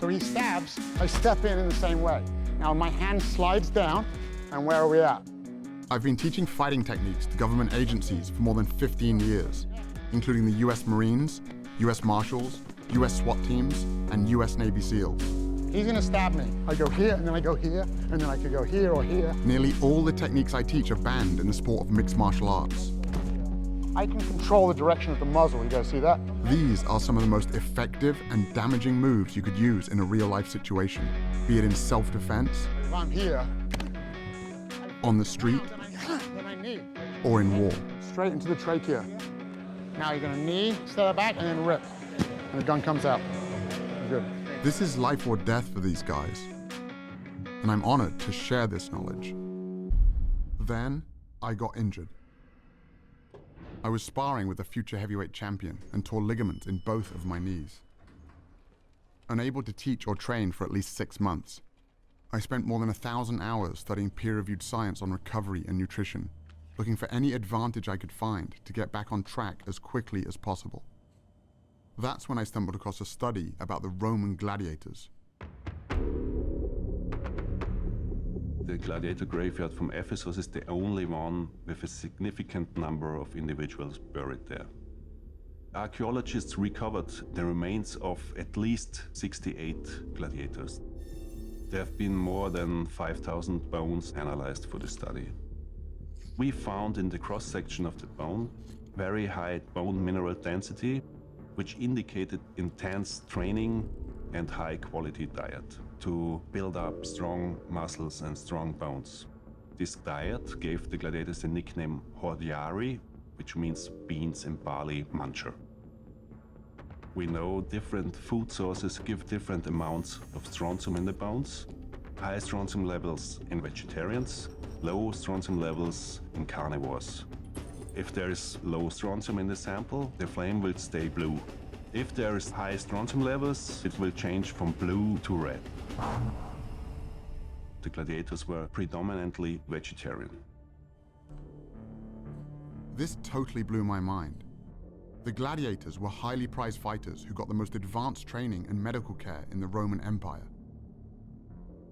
So he stabs, I step in the same way. Now my hand slides down, and where are we at? I've been teaching fighting techniques to government agencies for more than 15 years, including the US Marines, US Marshals, US SWAT teams, and US Navy SEALs. He's gonna stab me. I go here, and then I go here, and then I could go here or here. Nearly all the techniques I teach are banned in the sport of mixed martial arts. I can control the direction of the muzzle, you guys see that? These are some of the most effective and damaging moves you could use in a real-life situation, be it in self-defense, If I'm here, on the street, then I knee. or in war. Straight into the trachea. Now you're gonna knee, step back, and then rip. And the gun comes out. Good. This is life or death for these guys, and I'm honored to share this knowledge. Then, I got injured. I was sparring with a future heavyweight champion and tore ligaments in both of my knees. Unable to teach or train for at least 6 months, I spent more than 1,000 hours studying peer-reviewed science on recovery and nutrition, looking for any advantage I could find to get back on track as quickly as possible. That's when I stumbled across a study about the Roman gladiators. The gladiator graveyard from Ephesus is the only one with a significant number of individuals buried there. Archaeologists recovered the remains of at least 68 gladiators. There have been more than 5,000 bones analyzed for the study. We found in the cross-section of the bone very high bone mineral density, which indicated intense training and high-quality diet to build up strong muscles and strong bones. This diet gave the gladiators the nickname hordeari, which means beans and barley muncher. We know different food sources give different amounts of strontium in the bones. High strontium levels in vegetarians, low strontium levels in carnivores. If there is low strontium in the sample, the flame will stay blue. If there is high strontium levels, it will change from blue to red. The gladiators were predominantly vegetarian. This totally blew my mind. The gladiators were highly prized fighters who got the most advanced training and medical care in the Roman Empire.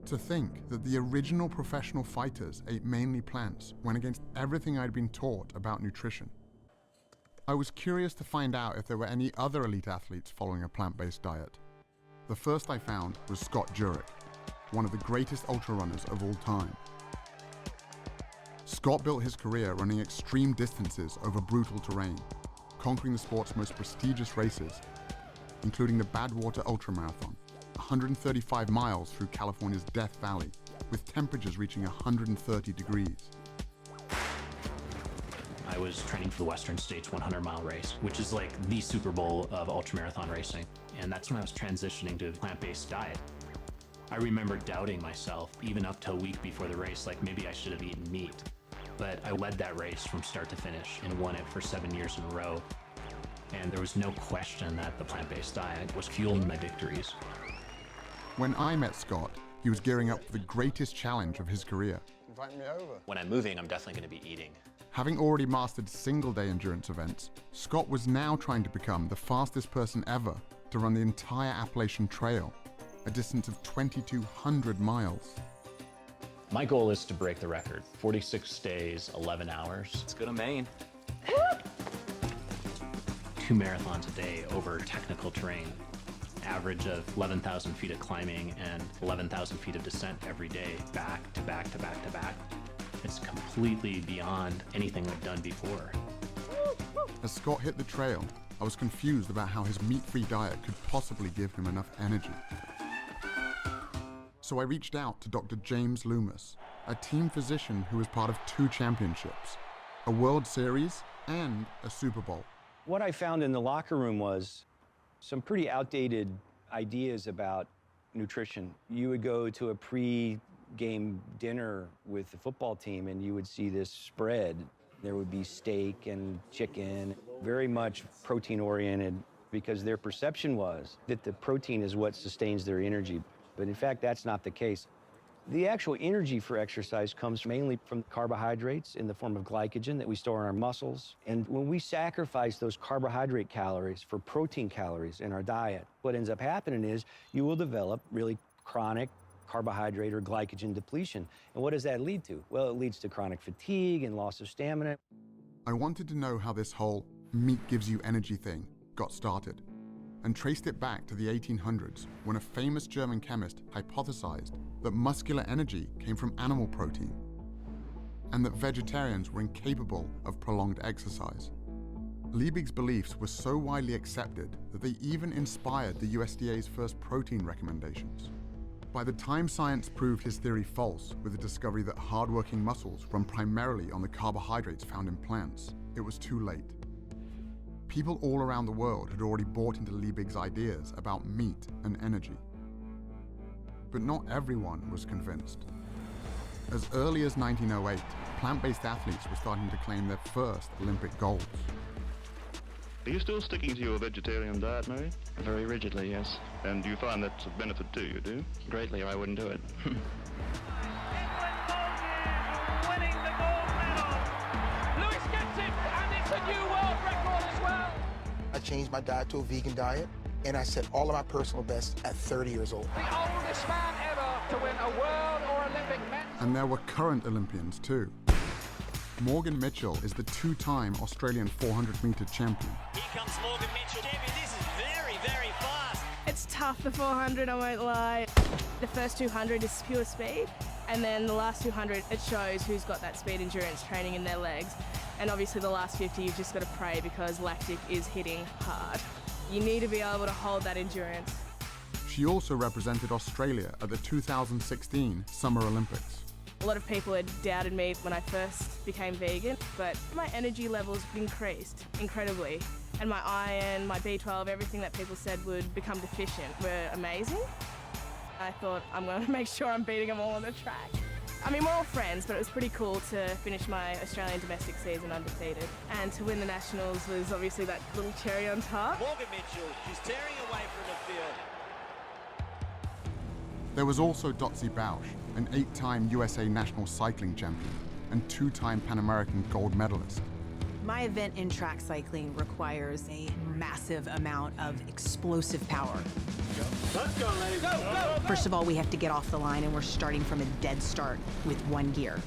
To think that the original professional fighters ate mainly plants went against everything I'd been taught about nutrition. I was curious to find out if there were any other elite athletes following a plant-based diet. The first I found was Scott Jurek, one of the greatest ultra runners of all time. Scott built his career running extreme distances over brutal terrain, conquering the sport's most prestigious races, including the Badwater Ultramarathon, 135 miles through California's Death Valley, with temperatures reaching 130 degrees. I was training for the Western States 100-mile race, which is like the Super Bowl of ultramarathon racing. And that's when I was transitioning to a plant-based diet. I remember doubting myself, even up to a week before the race, like maybe I should have eaten meat. But I led that race from start to finish and won it for 7 years in a row. And there was no question that the plant-based diet was fueling my victories. When I met Scott, he was gearing up for the greatest challenge of his career. Invite me over. When I'm moving, I'm definitely going to be eating. Having already mastered single-day endurance events, Scott was now trying to become the fastest person ever to run the entire Appalachian Trail, a distance of 2,200 miles. My goal is to break the record. 46 days, 11 hours. Let's go to Maine. 2 marathons a day over technical terrain. Average of 11,000 feet of climbing and 11,000 feet of descent every day, back to back to back to back. It's completely beyond anything I've done before. As Scott hit the trail, I was confused about how his meat-free diet could possibly give him enough energy. So I reached out to Dr. James Loomis, a team physician who was part of 2 championships, a World Series and a Super Bowl. What I found in the locker room was some pretty outdated ideas about nutrition. You would go to a pre-game dinner with the football team and you would see this spread. There would be steak and chicken, very much protein-oriented, because their perception was that the protein is what sustains their energy. But in fact, that's not the case. The actual energy for exercise comes mainly from carbohydrates in the form of glycogen that we store in our muscles. And when we sacrifice those carbohydrate calories for protein calories in our diet, what ends up happening is you will develop really chronic carbohydrate or glycogen depletion. And what does that lead to? Well, it leads to chronic fatigue and loss of stamina. I wanted to know how this whole meat gives you energy thing got started, and traced it back to the 1800s when a famous German chemist hypothesized that muscular energy came from animal protein, and that vegetarians were incapable of prolonged exercise. Liebig's beliefs were so widely accepted that they even inspired the USDA's first protein recommendations. By the time science proved his theory false with the discovery that hardworking muscles run primarily on the carbohydrates found in plants, it was too late. People all around the world had already bought into Liebig's ideas about meat and energy. But not everyone was convinced. As early as 1908, plant-based athletes were starting to claim their first Olympic golds. Are you still sticking to your vegetarian diet, Murray? Very rigidly, yes. And you find that's of benefit to you, do you? Greatly, or I wouldn't do it. Winning the gold medal. Lewis gets it, and it's a new world record as well. I changed my diet to a vegan diet, and I set all of my personal bests at 30 years old. The oldest man ever to win a world or Olympic medal. And there were current Olympians too. Morgan Mitchell is the two-time Australian 400-meter champion. Here comes Morgan Mitchell. Champion, this is very, very fast. It's tough, the 400, I won't lie. The first 200 is pure speed, and then the last 200, it shows who's got that speed endurance training in their legs. And obviously the last 50, you've just got to pray because lactic is hitting hard. You need to be able to hold that endurance. She also represented Australia at the 2016 Summer Olympics. A lot of people had doubted me when I first became vegan, but my energy levels increased incredibly. And my iron, my B12, everything that people said would become deficient were amazing. I thought, I'm going to make sure I'm beating them all on the track. I mean, we're all friends, but it was pretty cool to finish my Australian domestic season undefeated. And to win the Nationals was obviously that little cherry on top. Morgan Mitchell, she's tearing away from the field. There was also Dotsie Bausch, an 8-time USA national cycling champion and 2-time Pan American gold medalist. My event in track cycling requires a massive amount of explosive power. Let's go, ladies. Go, go, go. First of all, we have to get off the line, and we're starting from a dead start with one gear.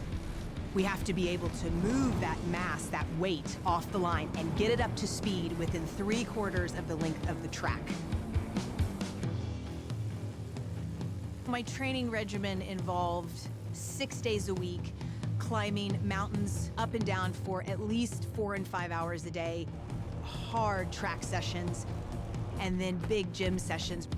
We have to be able to move that mass, that weight, off the line and get it up to speed within 3/4 of the length of the track. My training regimen involved 6 days a week, climbing mountains up and down for at least 4 and 5 hours a day, hard track sessions, and then big gym sessions.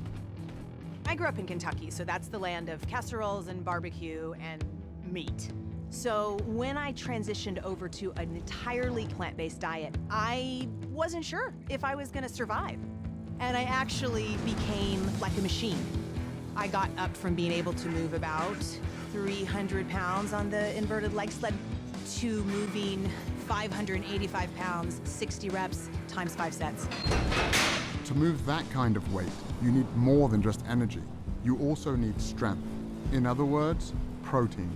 I grew up in Kentucky, so that's the land of casseroles and barbecue and meat. So when I transitioned over to an entirely plant-based diet, I wasn't sure if I was gonna survive. And I actually became like a machine. I got up from being able to move about 300 pounds on the inverted leg sled to moving 585 pounds, 60 reps, times 5 sets. To move that kind of weight, you need more than just energy. You also need strength. In other words, protein.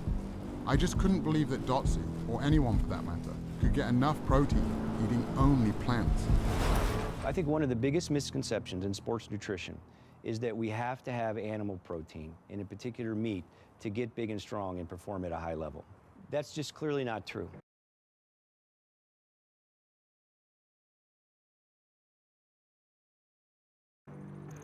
I just couldn't believe that Dotsie, or anyone for that matter, could get enough protein eating only plants. I think one of the biggest misconceptions in sports nutrition is that we have to have animal protein, and in particular meat, to get big and strong and perform at a high level. That's just clearly not true.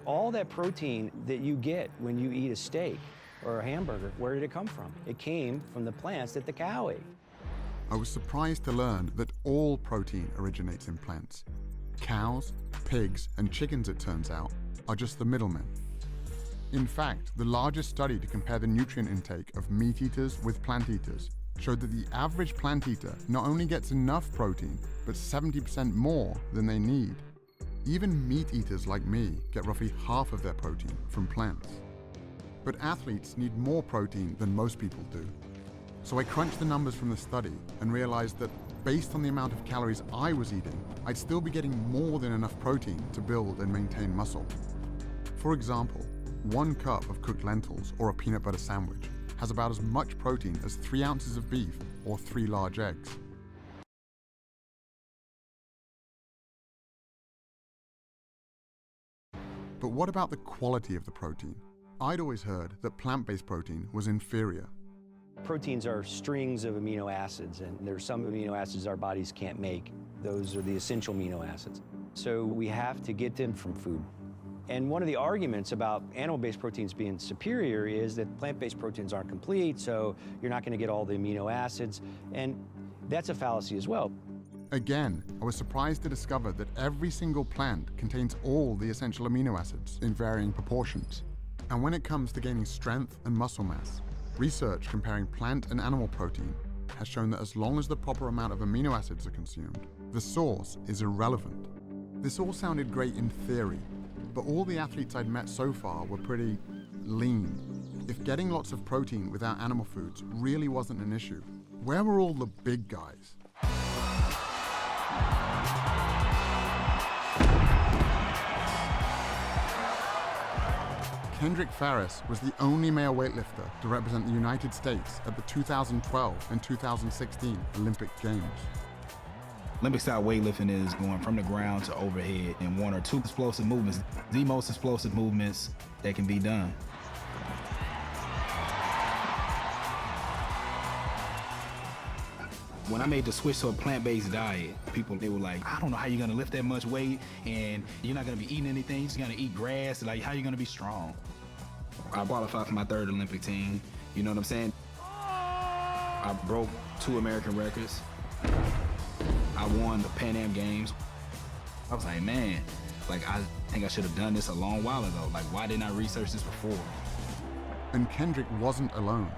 All that protein that you get when you eat a steak or a hamburger, where did it come from? It came from the plants that the cow ate. I was surprised to learn that all protein originates in plants. Cows, pigs, and chickens, it turns out, are just the middlemen. In fact, the largest study to compare the nutrient intake of meat eaters with plant eaters showed that the average plant eater not only gets enough protein, but 70% more than they need. Even meat eaters like me get roughly half of their protein from plants. But athletes need more protein than most people do. So I crunched the numbers from the study and realized that based on the amount of calories I was eating, I'd still be getting more than enough protein to build and maintain muscle. For example, 1 cup of cooked lentils or a peanut butter sandwich has about as much protein as 3 ounces of beef or 3 large eggs. But what about the quality of the protein? I'd always heard that plant-based protein was inferior. Proteins are strings of amino acids, and there's some amino acids our bodies can't make. Those are the essential amino acids. So we have to get them from food. And one of the arguments about animal-based proteins being superior is that plant-based proteins aren't complete, so you're not going to get all the amino acids, and that's a fallacy as well. Again, I was surprised to discover that every single plant contains all the essential amino acids in varying proportions. And when it comes to gaining strength and muscle mass, research comparing plant and animal protein has shown that as long as the proper amount of amino acids are consumed, the source is irrelevant. This all sounded great in theory, but all the athletes I'd met so far were pretty lean. If getting lots of protein without animal foods really wasn't an issue, where were all the big guys? Kendrick Farris was the only male weightlifter to represent the United States at the 2012 and 2016 Olympic Games. Olympic-style weightlifting is going from the ground to overhead in 1 or 2 explosive movements, the most explosive movements that can be done. When I made the switch to a plant-based diet, they were like, I don't know how you're gonna lift that much weight, and you're not gonna be eating anything, you're just gonna eat grass, like how are you gonna be strong? I qualified for my 3rd Olympic team, you know what I'm saying? I broke 2 American records. I won the Pan Am Games. I was like, man, like I think I should have done this a long while ago. Like, why didn't I research this before? And Kendrick wasn't alone.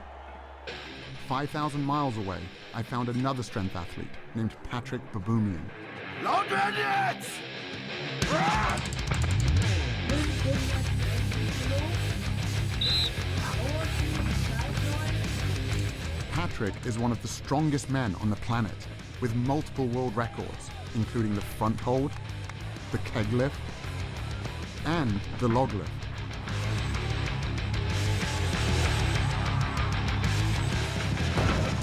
5,000 miles away, I found another strength athlete named Patrick Baboumian. Long bandits! Patrick is one of the strongest men on the planet, with multiple world records, including the front hold, the keg lift, and the log lift.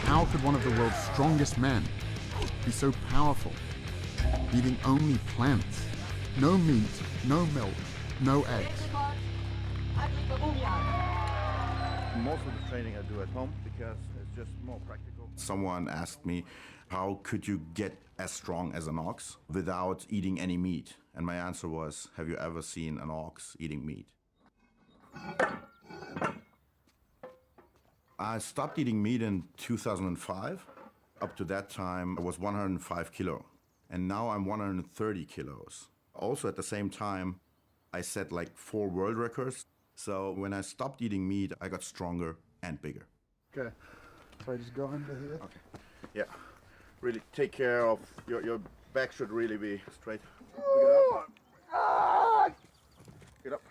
How could one of the world's strongest men be so powerful, eating only plants? No meat, no milk, no eggs. Most of the training I do at home because it's just more practical. Someone asked me, how could you get as strong as an ox without eating any meat? And my answer was, have you ever seen an ox eating meat? I stopped eating meat in 2005. Up to that time, I was 105 kilo. And now I'm 130 kilos. Also at the same time, I set like 4 world records. So when I stopped eating meat, I got stronger and bigger. Okay, so I just go under here. Okay, yeah. Really take care of, your back should really be straight. Get up.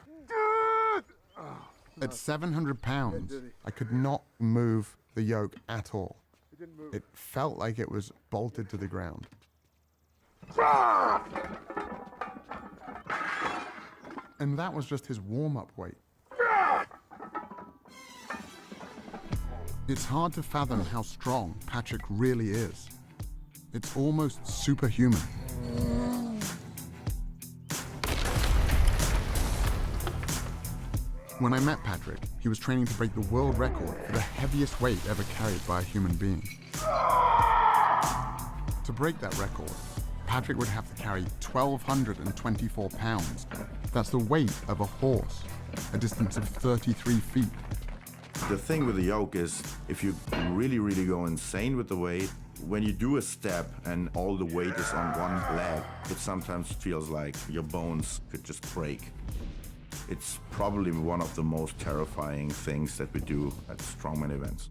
At 700 pounds, I could not move the yoke at all. It felt like it was bolted to the ground. And that was just his warm-up weight. It's hard to fathom how strong Patrick really is. It's almost superhuman. When I met Patrick, he was training to break the world record for the heaviest weight ever carried by a human being. To break that record, Patrick would have to carry 1,224 pounds. That's the weight of a horse, a distance of 33 feet. The thing with the yoke is, if you really, really go insane with the weight, when you do a step and all the weight is on one leg, it sometimes feels like your bones could just break. It's probably one of the most terrifying things that we do at strongman events.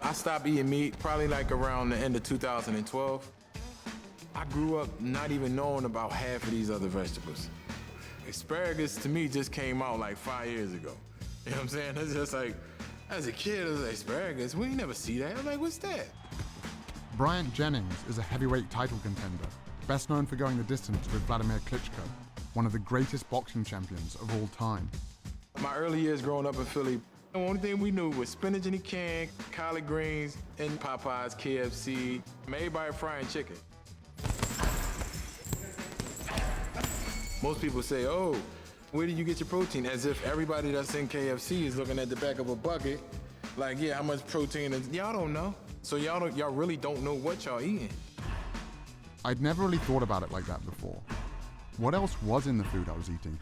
I stopped eating meat probably like around the end of 2012. I grew up not even knowing about half of these other vegetables. Asparagus to me just came out like 5 years ago. You know what I'm saying? It's just like, As a kid, I was like, asparagus? We ain't never see that. I was like, what's that? Bryant Jennings is a heavyweight title contender, best known for going the distance with Vladimir Klitschko, one of the greatest boxing champions of all time. My early years growing up in Philly, the only thing we knew was spinach in a can, collard greens, and Popeyes, KFC, everybody frying chicken. Most people say, oh, where did you get your protein? As if everybody that's in KFC is looking at the back of a bucket, like, yeah, how much protein is, y'all don't know. So y'all really don't know what y'all eating. I'd never really thought about it like that before. What else was in the food I was eating?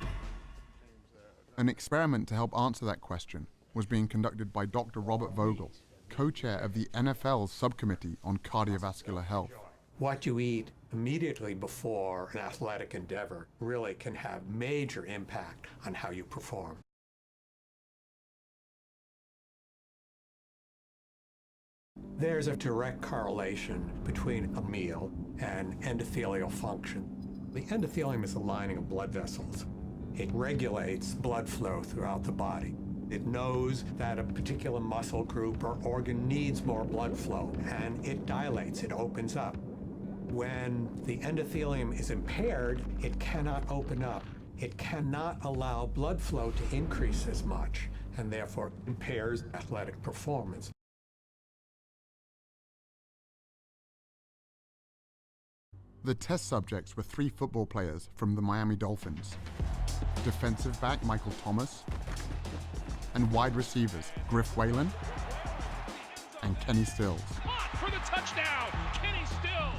An experiment to help answer that question was being conducted by Dr. Robert Vogel, co-chair of the NFL's subcommittee on cardiovascular health. What you eat immediately before an athletic endeavor really can have major impact on how you perform. There's a direct correlation between a meal and endothelial function. The endothelium is the lining of blood vessels. It regulates blood flow throughout the body. It knows that a particular muscle group or organ needs more blood flow, and it dilates, it opens up. When the endothelium is impaired, it cannot open up. It cannot allow blood flow to increase as much, and therefore impairs athletic performance. The test subjects were 3 football players from the Miami Dolphins, defensive back Michael Thomas, and wide receivers Griff Whalen and Kenny Stills. For the touchdown, Kenny Stills.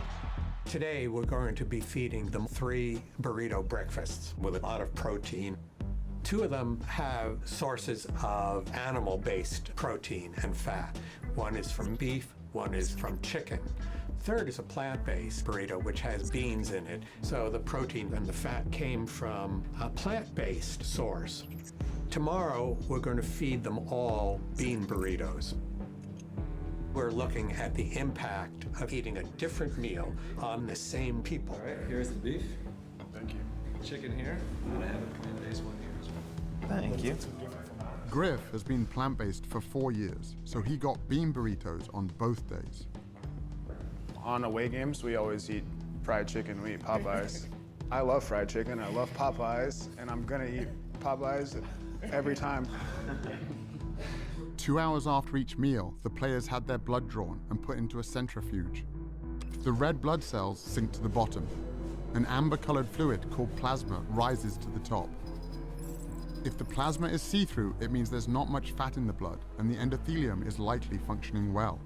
Today, we're going to be feeding them 3 burrito breakfasts with a lot of protein. 2 of them have sources of animal-based protein and fat. One is from beef, one is from chicken. Third is a plant-based burrito, which has beans in it. So the protein and the fat came from a plant-based source. Tomorrow, we're going to feed them all bean burritos. We're looking at the impact of eating a different meal on the same people. All right, here's the beef. Thank you. Chicken here, and I have a plant-based one here as well. Thank you. Griff has been plant-based for 4 years, so he got bean burritos on both days. On away games, we always eat fried chicken, we eat Popeyes. I love fried chicken, I love Popeyes, and I'm gonna eat Popeyes every time. 2 hours after each meal, the players had their blood drawn and put into a centrifuge. The red blood cells sink to the bottom. An amber-colored fluid called plasma rises to the top. If the plasma is see-through, it means there's not much fat in the blood, and the endothelium is likely functioning well.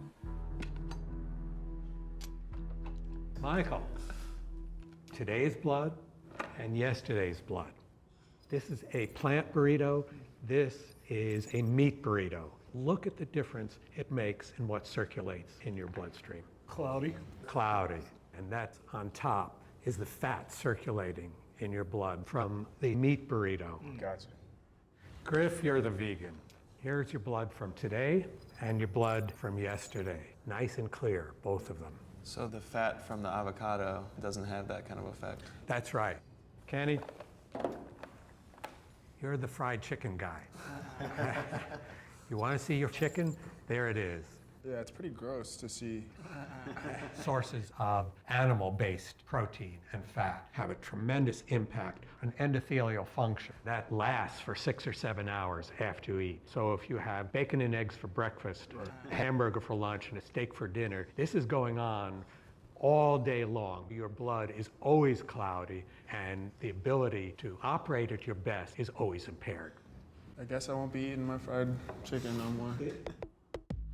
Michael, today's blood and yesterday's blood. This is a plant burrito. This is a meat burrito. Look at the difference it makes in what circulates in your bloodstream. Cloudy. Cloudy. And that's on top is the fat circulating in your blood from the meat burrito. Gotcha. Griff, you're the vegan. Here's your blood from today and your blood from yesterday. Nice and clear, both of them. So the fat from the avocado doesn't have that kind of effect? That's right. Kenny, you're the fried chicken guy. You want to see your chicken? There it is. Yeah, it's pretty gross to see. Sources of animal-based protein and fat have a tremendous impact on endothelial function. That lasts for 6 or 7 hours after you eat. So if you have bacon and eggs for breakfast, a hamburger for lunch, and a steak for dinner, this is going on all day long. Your blood is always cloudy, and the ability to operate at your best is always impaired. I guess I won't be eating my fried chicken no more.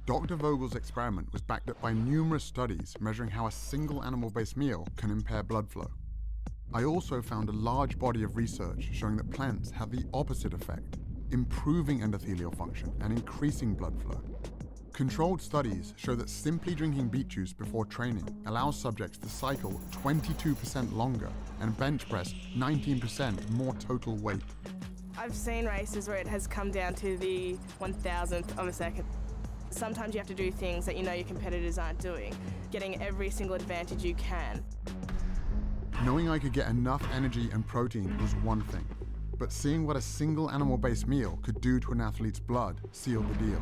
Dr. Vogel's experiment was backed up by numerous studies measuring how a single animal-based meal can impair blood flow. I also found a large body of research showing that plants have the opposite effect, improving endothelial function and increasing blood flow. Controlled studies show that simply drinking beet juice before training allows subjects to cycle 22% longer and bench press 19% more total weight. I've seen races where it has come down to the 1,000th of a second. Sometimes you have to do things that you know your competitors aren't doing, getting every single advantage you can. Knowing I could get enough energy and protein was one thing, but seeing what a single animal-based meal could do to an athlete's blood sealed the deal.